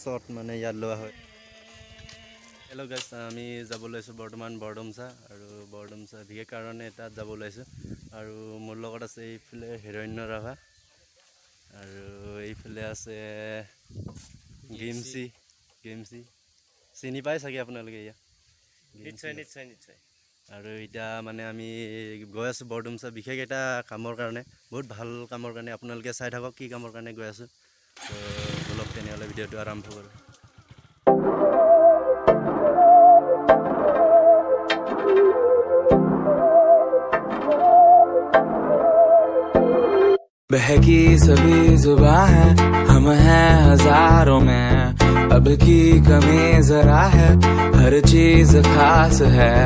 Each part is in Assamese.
শ্বট মানে ইয়াত লোৱা হয়। হেল্ল' গাইছ, আমি যাব ওলাইছোঁ বৰ্তমান বৰডুমচা, আৰু বৰডুমচা বিশেষ কাৰণে তাত যাব ওলাইছোঁ। আৰু মোৰ লগত আছে এইফালে হিৰণ্য ৰাভা, আৰু এইফালে আছে গেমচি। চিনি পাই চাগে আপোনালোকে ইয়াত? নিশ্চয়। আৰু এতিয়া মানে আমি গৈ আছোঁ বৰডুমচা বিশেষ এটা কামৰ কাৰণে, বহুত ভাল কামৰ কাৰণে। আপোনালোকে চাই থাকক কি কামৰ কাৰণে গৈ আছোঁ। তো বলক তেনেহ'লে ভিডিঅ'টো আৰম্ভ কৰোঁ। बहकी सभी जुबां है, हम हैं हजारों में, अब की कमी जरा है, हर चीज खास है,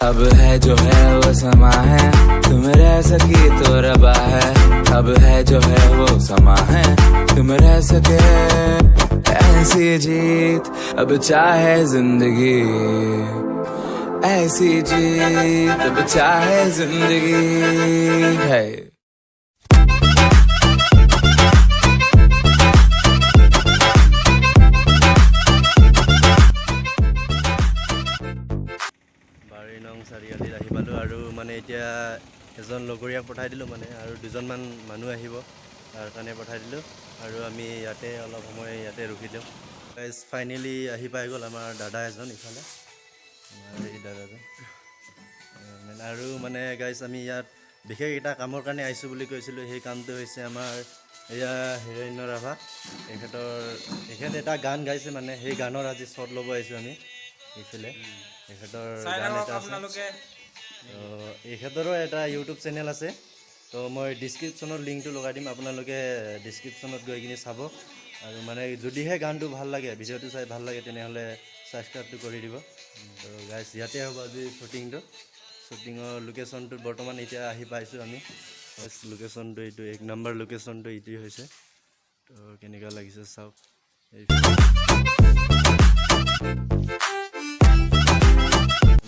अब है जो है वो समा है, तुम रह सकी तो रबा है, अब है जो है वो समा है, तुम रह सके ऐसी जीत, अब चाहे जिंदगी ऐसी जीत, अब चाहे जिंदगी है। চাৰিআলিত আহি পালোঁ, আৰু মানে এতিয়া এজন লগৰীয়াক পঠাই দিলোঁ মানে, আৰু দুজনমান মানুহ আহিব তাৰ কাৰণে পঠাই দিলোঁ। আৰু আমি ইয়াতে অলপ সময় ইয়াতে ৰখি দিওঁ। গাইজ ফাইনেলি আহি পাই গ'ল আমাৰ দাদা এজন ইফালে, আমাৰ এই দাদাজন। আৰু মানে গাইজ আমি ইয়াত বিশেষ এটা কামৰ কাৰণে আহিছোঁ বুলি কৈছিলোঁ। সেই কামটো হৈছে আমাৰ এয়া হিৰণ্য ৰাভা, তেখেত এটা গান গাইছে মানে, সেই গানৰ আজি শ্বট ল'ব আহিছোঁ আমি। এইফালে এখেতৰ গান এটা আছে, এখেতৰো এটা ইউটিউব চেনেল আছে। তো মই ডিছক্ৰিপশ্যনত লিংকটো লগাই দিম, আপোনালোকে ডিছক্ৰিপশ্যনত গৈ কিনি চাব। আৰু মানে যদিহে গানটো ভাল লাগে, ভিডিঅ'টো চাই ভাল লাগে, তেনেহ'লে ছাবস্ক্ৰাইবটো কৰি দিব। তো গাইজ ইয়াতে হ'ব আজি শ্বুটিঙৰ লোকেশ্যনটোত বৰ্তমান এতিয়া আহি পাইছোঁ আমি। লোকেশ্যনটো এইটো 1 নম্বৰ লোকেশ্যনটো এইটোৱে হৈছে। তো কেনেকুৱা লাগিছে চাওক।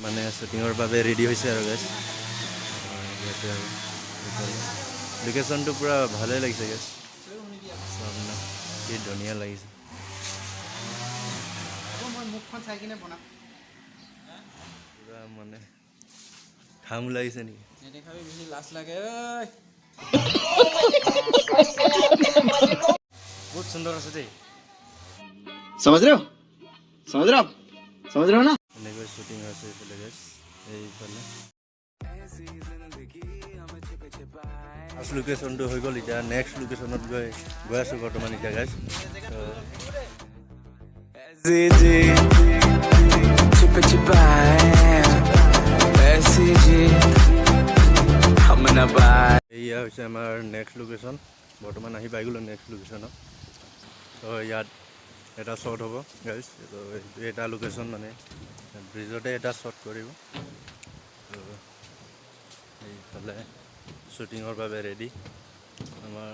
মানে শ্বুটিঙৰ বাবে ৰেডি হৈছে আৰু গাইজ ইয়াতে। আৰু লোকেশ্যনটো পূৰা ভালেই লাগিছে গাইজ, আপোনাৰ কি ধুনীয়া লাগিছে। পূৰা মানে ঘাম লাগিছে নেকি? বহুত সুন্দৰ আছে দেই। समझ रहे हो ना? এনেকৈ শ্বুটিং হৈছে এইফালে গাইজ, এইফালে ফাৰ্ষ্ট লোকেশ্যনটো হৈ গ'ল। এতিয়া নেক্সট লোকেশ্যনত গৈ আছোঁ বৰ্তমান এতিয়া গাইজ। এয়া হৈছে আমাৰ নেক্সট লোকেশ্যন, বৰ্তমান আহি পাই গ'লোঁ নেক্সট লোকেশ্যনত। তো ইয়াত এটা শ্বট হ'ব গাইজ। তো এটা লোকেশ্যন মানে ব্ৰিজতে এটা শ্বট কৰিব। তো এইফালে শ্বুটিঙৰ বাবে ৰেডি আমাৰ।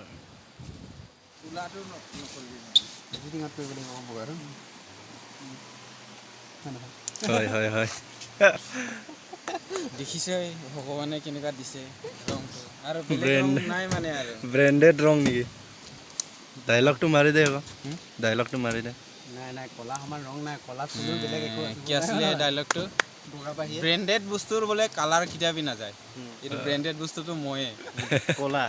হয় দেখিছে ভগৱানে কেনেকুৱা দিছে ৰংটো, আৰু বেলেগ ৰং নাই মানে। আৰু ব্ৰেণ্ডেড ৰং নেকি? ডাইলগটো মাৰি দে আকৌ, ডাইলগটো মাৰি দে। নাই কলা আমাৰ ৰং নাই, কলা চুলো বেলেগ একো কি আছিলে ডাইলগটো? ব্ৰেণ্ডেড বস্তুৰ বোলে কালাৰ কিতাবি নাযায়, এইটো ব্ৰেণ্ডেড বস্তুটো ময়ে কলা।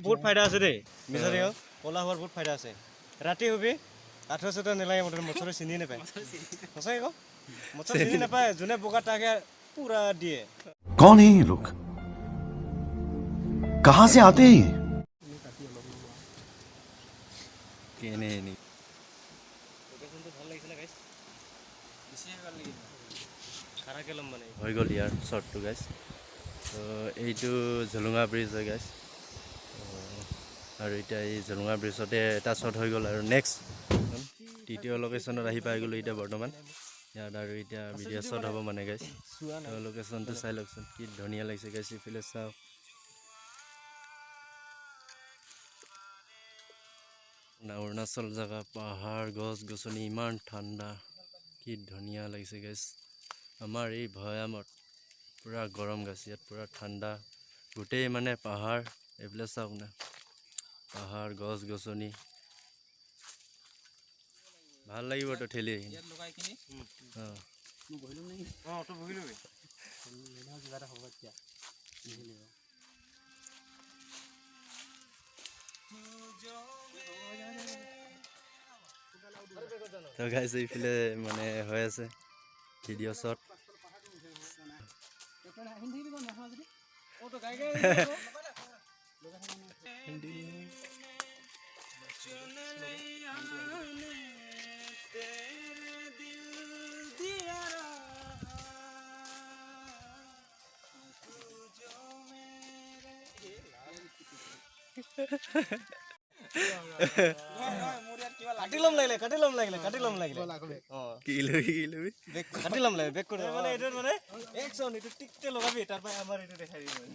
বহুত ফাইদা আছে দেই, মিছাতে কলা হোৱাৰ বহুত ফাইদা আছে। ৰাতি হবি আঠুৱা চাঠুৱা নেলাগে, মুঠতে মছৰে চিনি নাপায়। সঁচাকৈ কওঁ, মছৰ চিনি নাপায়, যোনে বগা তাকে পুৰা দিয়ে। कौन है ये लोग, कहां से आते हैं? হৈ গ'ল ইয়াৰ শ্বটটো গাইজ। তো এইটো জলুঙা ব্ৰিজ হয় গাইজ। আৰু এতিয়া এই জলুঙা ব্ৰিজতে এটা শ্বট হৈ গ'ল। আৰু নেক্সট তৃতীয় লোকেশ্যনত আহি পাই গ'লোঁ এতিয়া বৰ্তমান ইয়াত। আৰু এতিয়া ভিডিঅ' শ্বট হ'ব মানে গাইজ। লোকেশ্যনটো চাই লওকচোন, কি ধুনীয়া লাগিছে গাইজ। এইফালে চাওক, অৰুণাচল জেগা, পাহাৰ, গছ গছনি, ইমান ঠাণ্ডা, কি ধুনীয়া লাগিছে গাইজ। আমাৰ এই ভৈয়ামত পূৰা গৰম গাইজ, ইয়াত পূৰা ঠাণ্ডা, গোটেই মানে পাহাৰ। এইফালে চাওক না, পাহাৰ, গছ গছনি, ভাল লাগিবতো ঠেলি ইয়াত লগাই কিনি অঁ তই বহি ল'বি কিবা এটা হ'ব এতিয়া তো গাইছ এইফালে মানে হৈ আছে ভিডিঅ' শ্বট কাটি ল'ম লাগিলে কি লবি কাটি ল'ম লাগে বেক কৰি মানে এইটো মানে একচন এইটো টিকতে লগাবি তাৰ পৰা আমাৰ এইটো দেখাই দিম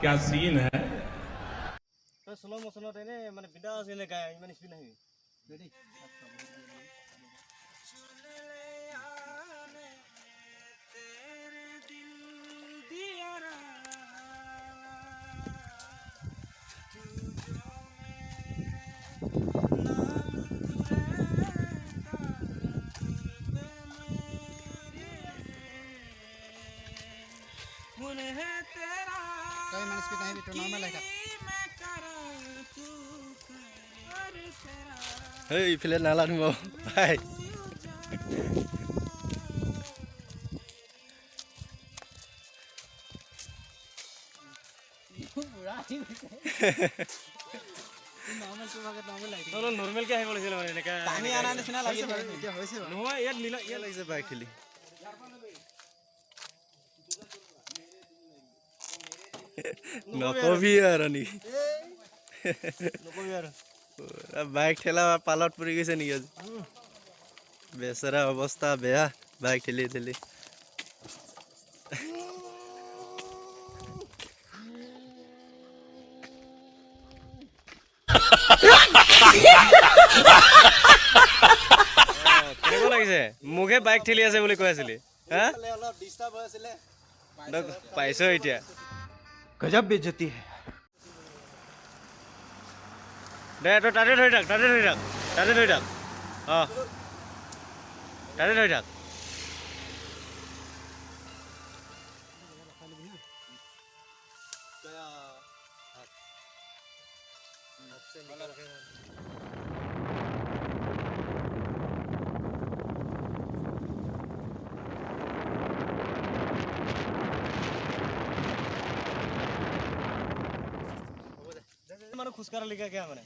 क्या सीन है তই স্লো মোশনত এনে মানে বিন্দাছ এনে গায় ইমান স্পিড নাহিবি ৰেডি তই ইমান স্পীড নাহিবি তোৰ নৰ্মেল আহিবা হেই ইফালে নালা ধুমাও ভাই নৰ্মেল কে আহিব লাগিছিল মানে এনেকা পানী আনা নিচিনা লাগিছে এতিয়া হৈছে নহয় ইয়াত নীলা ইয়াত লাগিছে বাইক ঠেলি নকবি আৰু নেকি নকবি আৰু বাইক ঠেলা পালত পৰি গৈছে নেকি আজি বেচেৰা অৱস্থা বেয়া বাইক ঠেলি ঠেলি কেনেকুৱা লাগিছে মোকে বাইক ঠেলি আছে বুলি কৈ আছিলি হা অলপ ডিষ্টাৰ্ব হৈ আছিলে পাইছ এতিয়া গজব বেজতি দে তই তাতে ধৰি থাক অঁ তাতে ধৰি থাক মানে খোজকাঢ়া লিখা কিয় মানে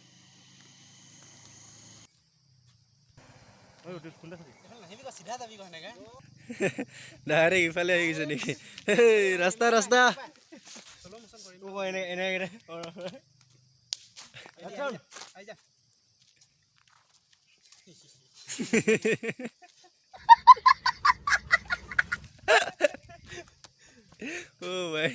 ডাইৰেক্ট ইফালে আহি গৈছে নেকি ৰাস্তা অ ভাই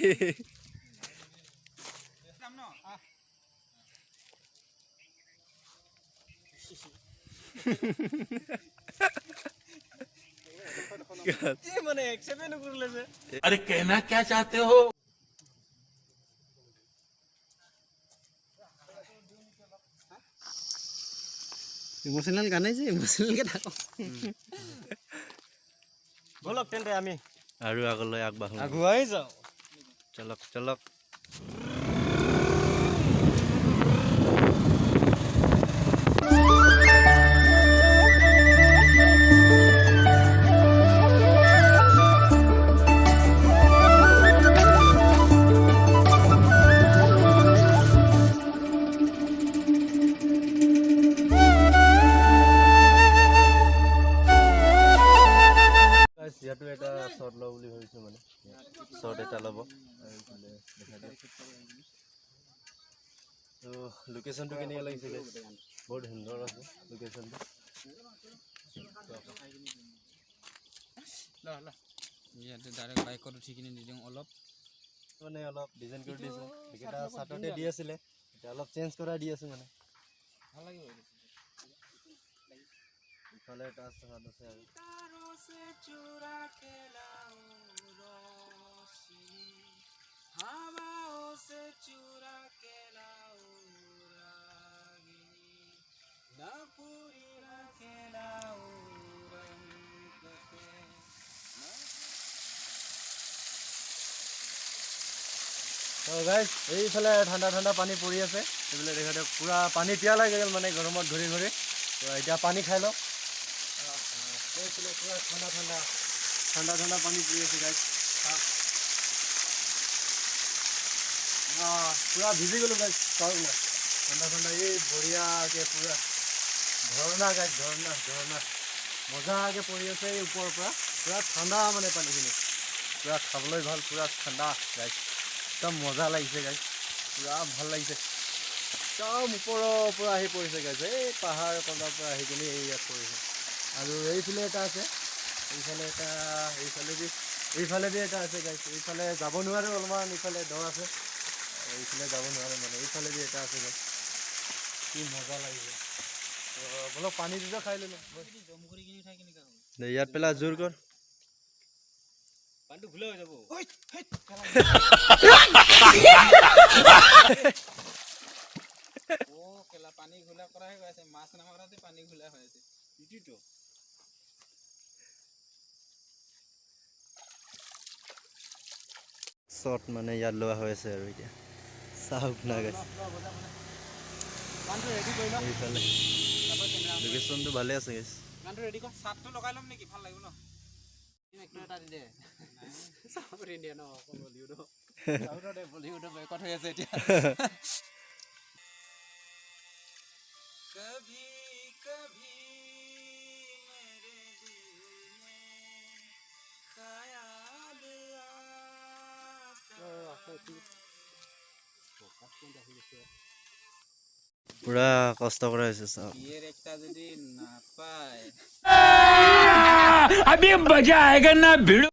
মানে একচেপ্টে নকৰিলে যে अरे कहना क्या चाहते हो ইমোশনাল গানে যে ইমোশনালকে থাকো বলক তেন্তে আমি আৰু আগলৈ আগবাঢ়ো আগুৱাই যাওঁ চলক ইয়াতো এটা শ্বট লওঁ বুলি ভাবিছোঁ মানে শ্বট এটা ল'ব তো লোকেশ্যনটো কেনেকৈ লাগিছে বহুত সুন্দৰ আছে লোকেশ্যনটো ইয়াতে ডাইৰেক্ট বাইকত উঠি কিনি দি দিওঁ অলপ মানে অলপ ডিজাইন কৰি দিছোঁ সেইকেইটা চাৰ্টতে দি আছিলে এতিয়া অলপ চেঞ্জ কৰাই দি আছোঁ মানে ভাল লাগিব ইফালে এটা চাৰ্ট আছে আৰু से चुरा के लाओ रागिनी ना पूरी ना के लाओ গাইজ এইফালে ঠাণ্ডা ঠাণ্ডা পানী পৰি আছে এইফালে দেখাতে পূৰা পানী পিয়া লাগি গ'ল মানে গৰমত ঘূৰি ঘূৰি তো এতিয়া পানী খাই লওঁ এইফালে পূৰা ঠাণ্ডা ঠাণ্ডা ঠাণ্ডা ঠাণ্ডা পানী পৰি আছে গাইজ পূৰা ভিজি গ'লোঁ গাইজ চাওক না ঠাণ্ডা ঠাণ্ডা এই বঢ়িয়াকৈ পূৰা ঝৰ্ণা গাইজ ঝৰ্ণা ঝৰ্ণা মজাকৈ পৰি আছে এই ওপৰৰ পৰা পূৰা ঠাণ্ডা মানে পানীখিনি পূৰা খাবলৈ ভাল পূৰা ঠাণ্ডা গাইজ একদম মজা লাগিছে গাইজ পূৰা ভাল লাগিছে একদম ওপৰৰ পৰা আহি পৰিছে গাইজ এই পাহাৰ কন্দাৰ পৰা আহি কিনে এই ইয়াত পৰিছে আৰু এইফালে এটা আছে এইফালেদি এটা আছে গাইজ এইফালে যাব নোৱাৰে অলপমান এইফালে দ আছে এইফালে যাব নোৱাৰে মানে এইফালেদি এটা আছে গাইজ কি মজা লাগিছে বলক পানী দুটা খাই ল'লো ইয়াত পেলাই জোৰ কৰ পানীটো ভুলে হৈ যাব পানী ঘোলা কৰাই হৈ আছে মাছ নামাৰাতে পানী ঘোলা হৈ আছে ইটোটো শ্বট মানে ইয়াত লোৱা হৈ আছে আৰু এতিয়া চাওক না গাইজ এইফালে লোকেশ্যনটো ভালে আছে গাইজ চাটটো লগাই ল'ম নেকি ভাল লাগিব ন বলিউডৰ বেকত হৈ আছে এতিয়া कभी कभी मेरे दिल में ख्याल পুৰা কষ্ট কৰা হৈছে চাওক বিয়েৰ একটা যদি নাপায় अभी मजा आएगा ना भिड़ो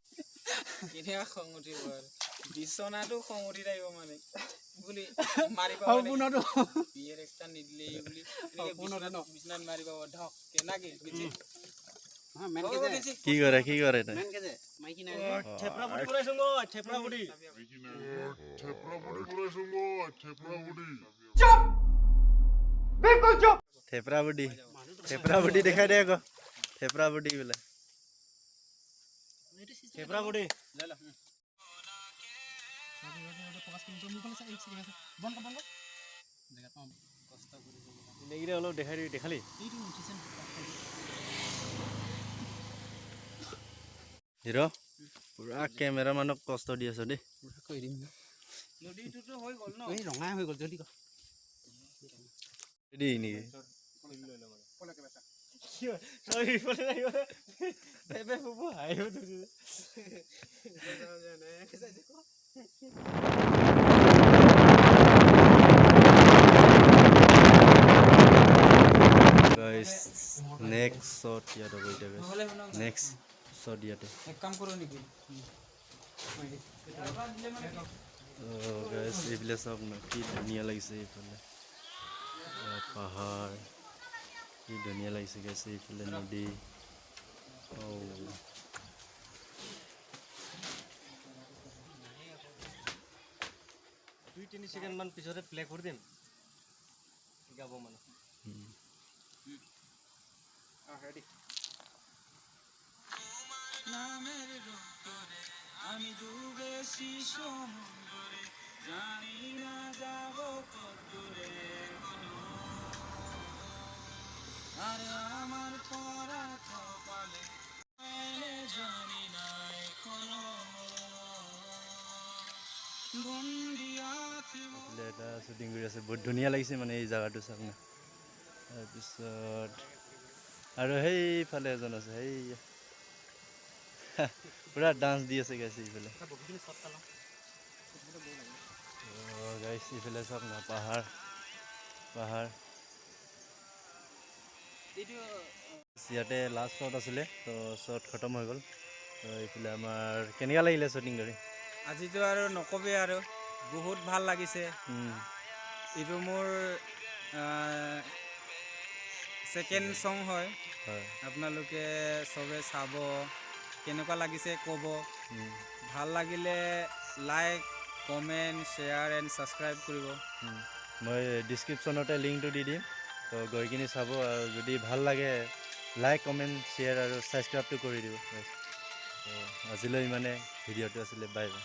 কেনেকুৱা খং উঠিব আৰু বিচনাটো খং উঠি থাকিব মানে বুলি মাৰিব বিয়েৰ একটা নিদিলে বুলি বিচনাত মাৰিব ধক কেনেকে কি কৰে তই থেপৰা বুঢ়ী বনাইছো মই থেপৰা বুঢ়ী থেপৰা বুদ্ধি দেখাই দে আকৌ থেপৰা বুদ্ধি বোলে থেপৰা বুঢ়ী এইকেইটা অলপ দেখালি হিৰ' পুৰা কেমেৰামানক কষ্ট দি আছ দেই নদীটোতো হৈ গ'ল ন ৰঙাই হৈ গ'ল জলদি দেই নেকি নেক্সট শ্বট ইয়াত হ'ব এতিয়া নেক্সট শ্বট ইয়াতে এক কাম কৰোঁ নেকি এইফালে চাওক না কি ধুনীয়া লাগিছে এইফালে পাহাৰ কি ধুনীয়া লাগিছে গাইছে এইফালে নদী 2-3 সেকেন্ড মান পিছতে প্লে কৰি দিম গাব মানে ৰেডি নামের রূপরে আমি ডুবেছি সমুদ্রে জানি না যাব কত দূরে আর আমার পরা কপালে জানি না এখনো বন্দিয়াতে এটা শ্বুটিং কৰি আছে বহুত ধুনীয়া লাগিছে মানে এই জাগাটো চাওক না তাৰপিছত আৰু সেইফালে এজন আছে সেই পুৰা ডান্স দি আছে গাইছে এইফালে গাইছে এইফালে চাওক না পাহাৰ ইয়াতে লাষ্ট শ্বট আছিলে তো শ্বট খতম হৈ গ'ল তো এইফালে আমাৰ কেনেকুৱা লাগিলে শ্বুটিং কৰি আজিতো আৰু নকবি আৰু বহুত ভাল লাগিছে এইটো মোৰ সেকেন্ড সং হয় আপোনালোকে সবে চাব কেনেকুৱা লাগিছে ক'ব ভাল লাগিলে like comment share and subscribe কৰিব মই ডিছক্ৰিপশ্যনতে লিংকটো দি দিম তো গৈ কিনি চাব আৰু যদি ভাল লাগে লাইক কমেণ্ট শ্বেয়াৰ আৰু ছাবস্ক্ৰাইবটো কৰি দিব আজিলৈ ইমানে ভিডিঅ'টো আছিলে বাই বাই